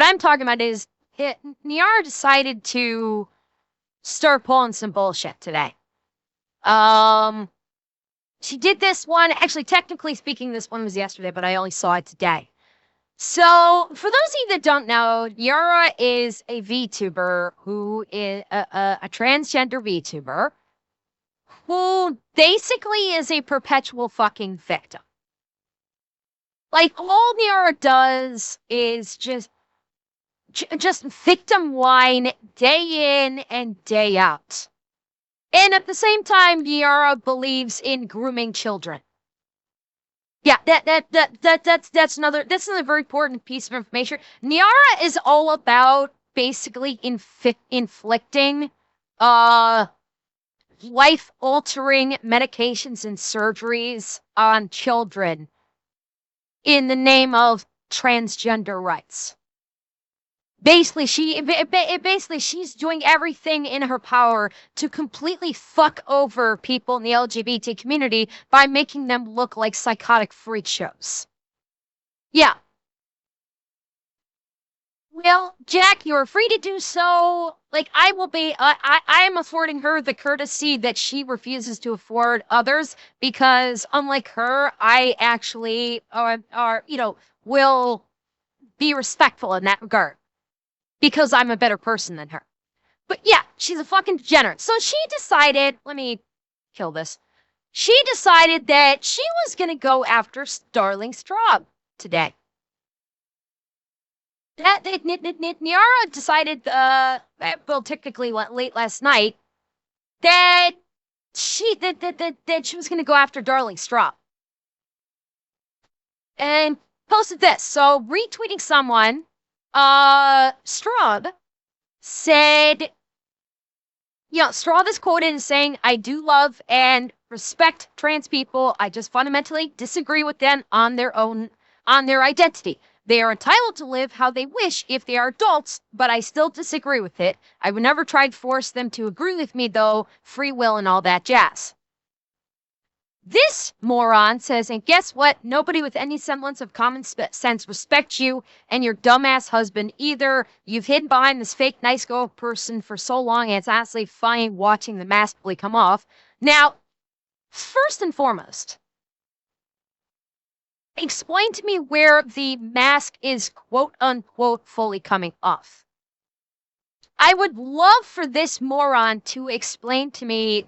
I'm talking about is Niara decided to start pulling some bullshit today. She did this one. Actually, technically speaking, this one was yesterday, but I only saw it today. So, for those of you that don't know, Niara is a VTuber who is a transgender VTuber who basically is a perpetual fucking victim. Like, all Niara does is just victim whine day in and day out. And at the same time, Niara believes in grooming children. Yeah, that's another very important piece of information. Niara is all about basically inflicting life-altering medications and surgeries on children in the name of transgender rights. Basically, she's doing everything in her power to completely fuck over people in the LGBT community by making them look like psychotic freak shows. Yeah. Well, Jack, you're free to do so. Like, I am affording her the courtesy that she refuses to afford others because, unlike her, I actually will be respectful in that regard. Because I'm a better person than her. But yeah, she's a fucking degenerate. So she decided, let me kill this. She decided that she was going to go after DarlingStrawb today. Niara decided, well, technically late last night, that she was going to go after DarlingStrawb. And posted this. So retweeting someone, Strawb said, Strawb is quoted as saying, I do love and respect trans people. I just fundamentally disagree with them on their identity. They are entitled to live how they wish if they are adults, but I still disagree with it. I would never try to force them to agree with me, though, free will and all that jazz. This moron says, and guess what? Nobody with any semblance of common sense respects you and your dumbass husband either. You've hidden behind this fake nice girl person for so long, and it's honestly funny watching the mask fully come off. Now, first and foremost, explain to me where the mask is quote-unquote fully coming off. I would love for this moron to explain to me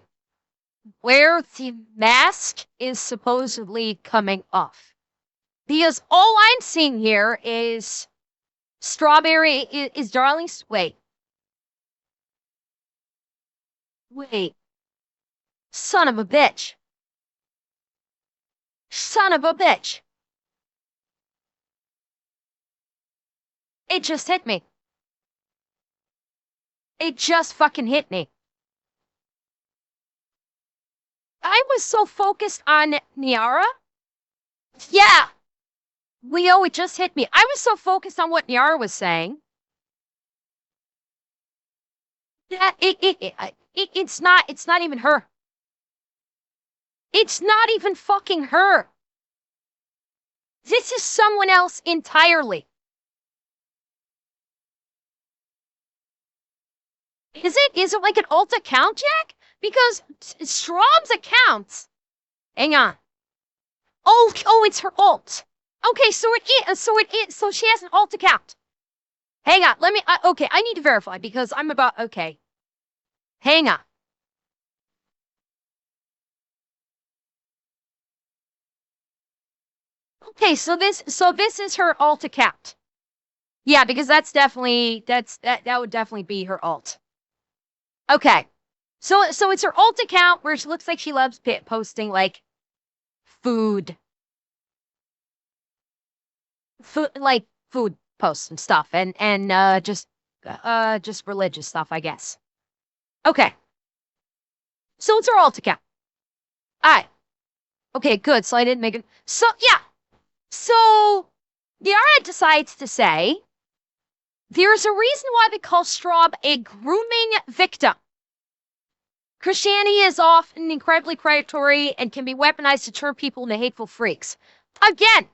where the mask is supposedly coming off. Because all I'm seeing here is Strawberry is Darling's. Wait. Son of a bitch. Son of a bitch. It just hit me. It just fucking hit me. I was so focused on Niara. Yeah. Leo, it just hit me. I was so focused on what Niara was saying that it's not even her. It's not even fucking her. This is someone else entirely. Is it like an alt account, Jack? Because Strawb's accounts. Hang on. Oh, it's her alt. Okay, so she has an alt account. Hang on, let me, okay, I need to verify because I'm about, okay. Hang on. Okay, so this is her alt account. Yeah, because that would definitely be her alt. Okay. So it's her alt account where she looks like she loves posting like food posts and stuff and just religious stuff, I guess. Okay. So it's her alt account. Alright. Okay, good. So I didn't make it. So yeah. So Niara decides to say there's a reason why they call Strawb a grooming victim. Christianity is often incredibly predatory and can be weaponized to turn people into hateful freaks. Again.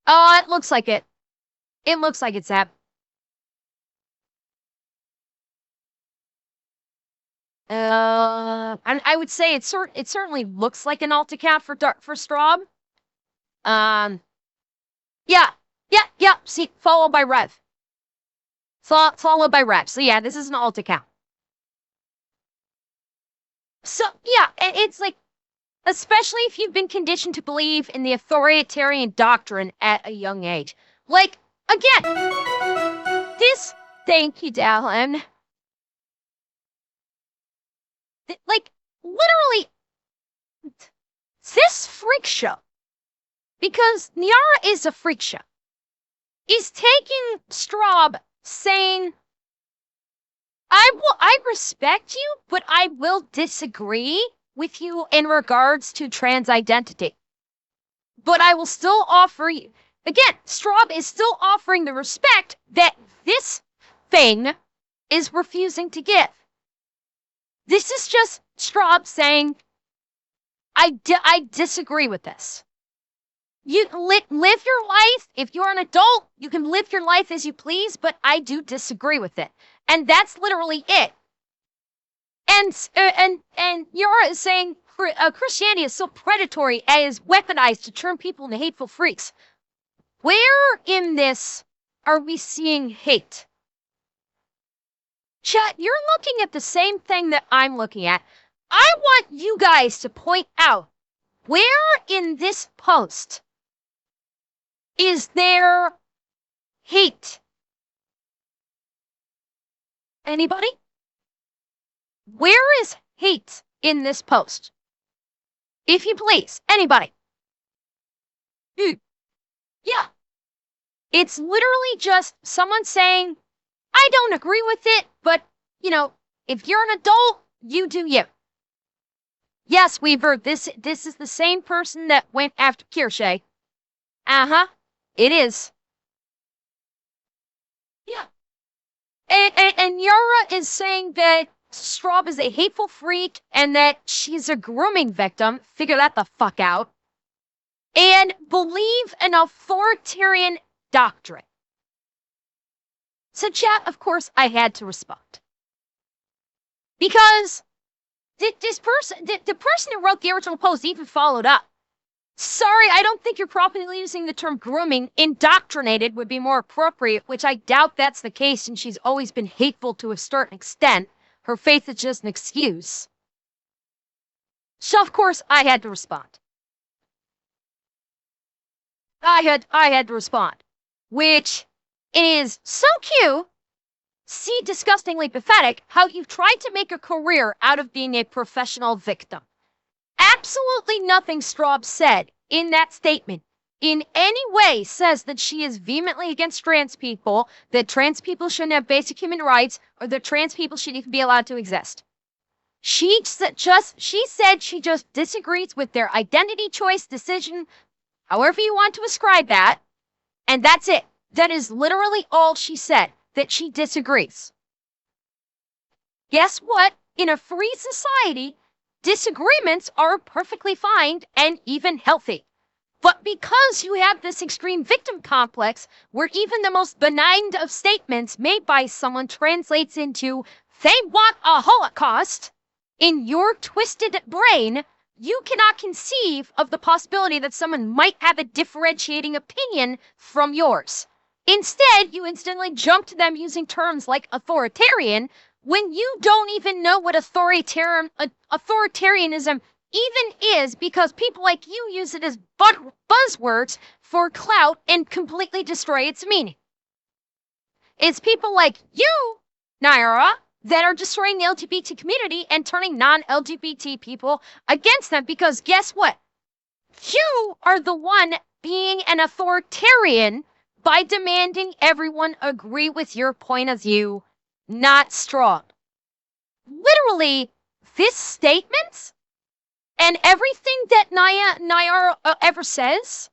It looks like it. It looks like it's that. And I would say it certainly looks like an alt account for Strawb. Yeah, yeah. See, followed by Rev. Followed by Rev. So yeah, this is an alt account. So yeah, it's like, especially if you've been conditioned to believe in the authoritarian doctrine at a young age. Like, again, this. Thank you, Dallin. Like, literally, this freak show, because Niara is a freak show, is taking Strawb saying, I respect you, but I will disagree with you in regards to trans identity. But I will still offer you, again, Strawb is still offering the respect that this thing is refusing to give. This is just Strawb saying, I disagree with this. You live your life. If you're an adult, you can live your life as you please, but I do disagree with it. And that's literally it. And Niara is saying Christianity is so predatory and is weaponized to turn people into hateful freaks. Where in this are we seeing hate? Chat, you're looking at the same thing that I'm looking at. I want you guys to point out, where in this post is there hate? Anybody? Where is hate in this post? If you please, anybody. Yeah. It's literally just someone saying, I don't agree with it, but, you know, if you're an adult, you do you. Yes, Weaver, this is the same person that went after Kirsche. Uh-huh. It is. Yeah. And Niara is saying that Strawb is a hateful freak and that she's a grooming victim. Figure that the fuck out. And believe an authoritarian doctrine. So chat, of course, I had to respond. Because the person who wrote the original post even followed up. Sorry, I don't think you're properly using the term grooming. Indoctrinated would be more appropriate, which I doubt that's the case, and she's always been hateful to a certain extent. Her faith is just an excuse. So, of course, I had to respond. I had to respond. Which is so cute. See, disgustingly pathetic, how you've tried to make a career out of being a professional victim. Absolutely nothing Strawb said in that statement in any way says that she is vehemently against trans people, that trans people shouldn't have basic human rights, or that trans people shouldn't even be allowed to exist. She said she just disagrees with their identity choice decision, however you want to ascribe that, and that's it. That is literally all she said, that she disagrees. Guess what? In a free society, disagreements are perfectly fine and even healthy. But because you have this extreme victim complex, where even the most benign of statements made by someone translates into, they want a Holocaust, in your twisted brain, you cannot conceive of the possibility that someone might have a differentiating opinion from yours. Instead, you instantly jump to them using terms like authoritarian, when you don't even know what authoritarianism even is, because people like you use it as buzzwords for clout and completely destroy its meaning. It's people like you, Niara, that are destroying the LGBT community and turning non-LGBT people against them, because guess what? You are the one being an authoritarian by demanding everyone agree with your point of view, not Strawb. Literally, this statement and everything that Niara ever says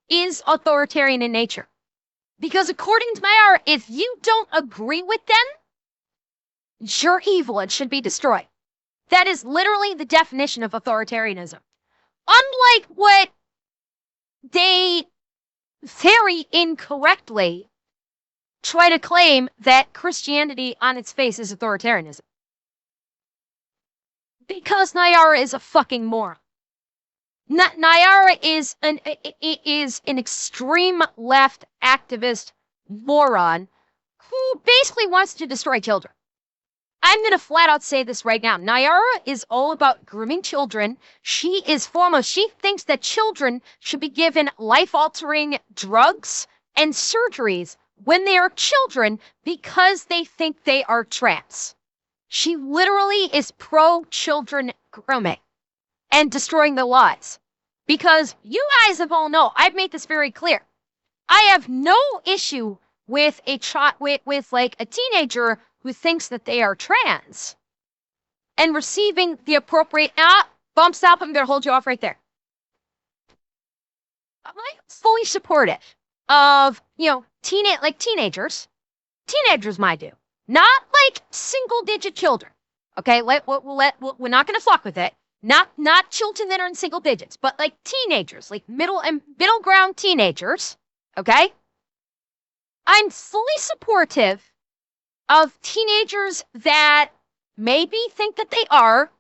is authoritarian in nature. Because according to Niara, if you don't agree with them, you're evil and should be destroyed. That is literally the definition of authoritarianism. Unlike what they very incorrectly try to claim that Christianity on its face is authoritarianism. Because Niara is a fucking moron. Niara is an extreme left activist moron who basically wants to destroy children. I'm going to flat out say this right now. Niara is all about grooming children. She thinks that children should be given life-altering drugs and surgeries when they are children because they think they are trans. She literally is pro-children grooming and destroying their lives. Because you guys have all know, I've made this very clear. I have no issue with like a teenager who thinks that they are trans and receiving the appropriate bump stop. I'm gonna hold you off right there. I'm fully supportive of teenagers. Teenagers might do, not like single-digit children. Okay, we're not gonna fuck with it. Not children that are in single digits, but like teenagers, like middle ground teenagers. Okay, I'm fully supportive of teenagers that maybe think that they are.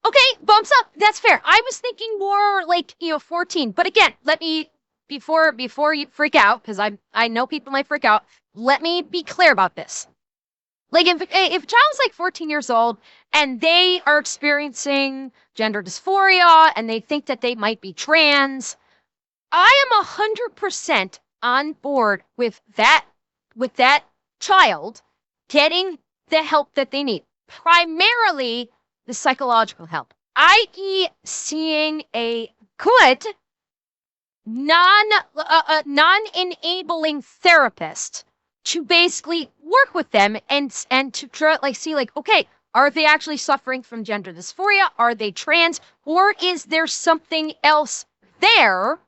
Okay, bumps up. That's fair. I was thinking more like 14. But again, let me before you freak out, because I know people might freak out. Let me be clear about this. Like if a child's like 14 years old and they are experiencing gender dysphoria and they think that they might be trans, I am 100% on board with that child getting the help that they need, primarily the psychological help, i.e. seeing a good non-enabling therapist to basically work with them and to try see okay, are they actually suffering from gender dysphoria? Are they trans? Or is there something else there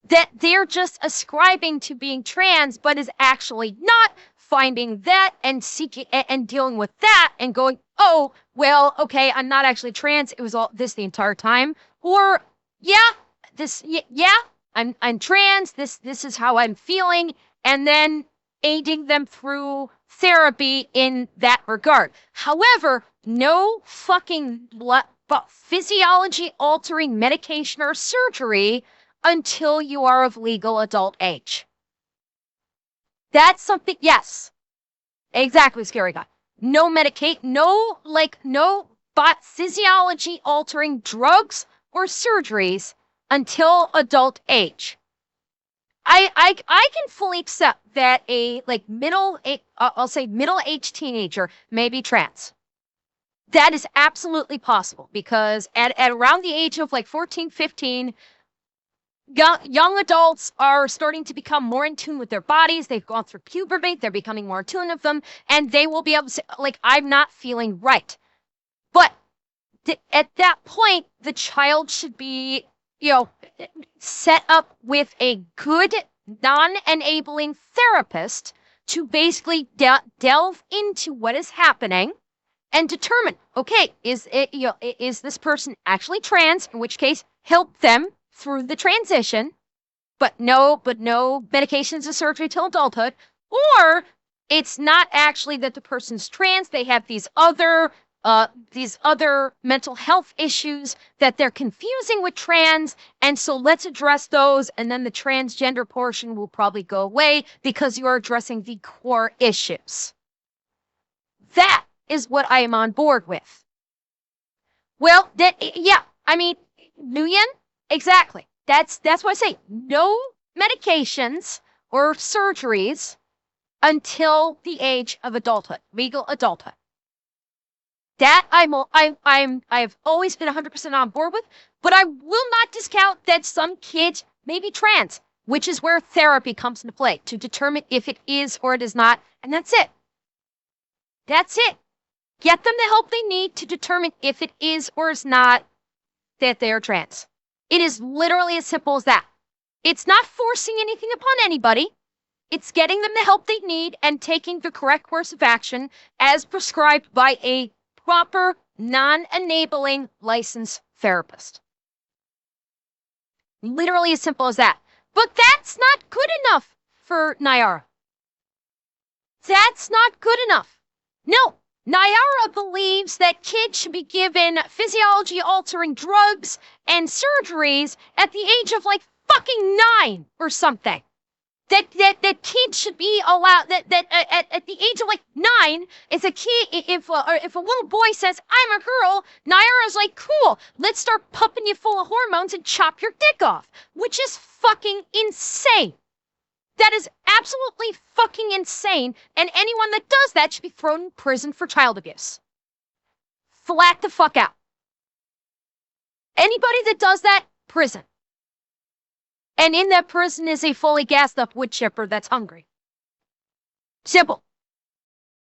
that they're just ascribing to being trans but is actually not? Finding that and seeking and dealing with that and going, oh, well, okay, I'm not actually trans. It was all this the entire time. Or I'm trans. This is how I'm feeling. And then aiding them through therapy in that regard. However, no fucking physiology altering medication or surgery until you are of legal adult age. That's something, yes. Exactly, scary guy. No physiology altering drugs or surgeries until adult age. I can fully accept that a middle-aged teenager may be trans. That is absolutely possible because at around the age of 14, 15, young adults are starting to become more in tune with their bodies. They've gone through puberty. They're becoming more in tune with them. And they will be able to say, I'm not feeling right. But at that point, the child should be, set up with a good non-enabling therapist to basically delve into what is happening and determine, okay, is this person actually trans? In which case, help them through the transition, but no medications or surgery till adulthood, or it's not actually that the person's trans, they have these other mental health issues that they're confusing with trans, and so let's address those, and then the transgender portion will probably go away because you're addressing the core issues. That is what I am on board with. Well, Nguyen, exactly. That's what I say. No medications or surgeries until the age of adulthood, legal adulthood. That I've always been 100% on board with, but I will not discount that some kids may be trans, which is where therapy comes into play to determine if it is or it is not, and that's it. That's it. Get them the help they need to determine if it is or is not that they are trans. It is literally as simple as that. It's not forcing anything upon anybody. It's getting them the help they need and taking the correct course of action as prescribed by a proper, non-enabling licensed therapist. Literally as simple as that. But that's not good enough for Niara. That's not good enough. No, Niara believes that kids should be given physiology-altering drugs and surgeries at the age of like fucking 9 or something. That kids should be allowed at the age of like 9, is a kid. If a little boy says I'm a girl, Niara's like, cool, let's start pumping you full of hormones and chop your dick off, which is fucking insane. That is absolutely fucking insane, and anyone that does that should be thrown in prison for child abuse. Flat the fuck out. Anybody that does that, prison. And in that prison is a fully gassed up wood chipper that's hungry. Simple.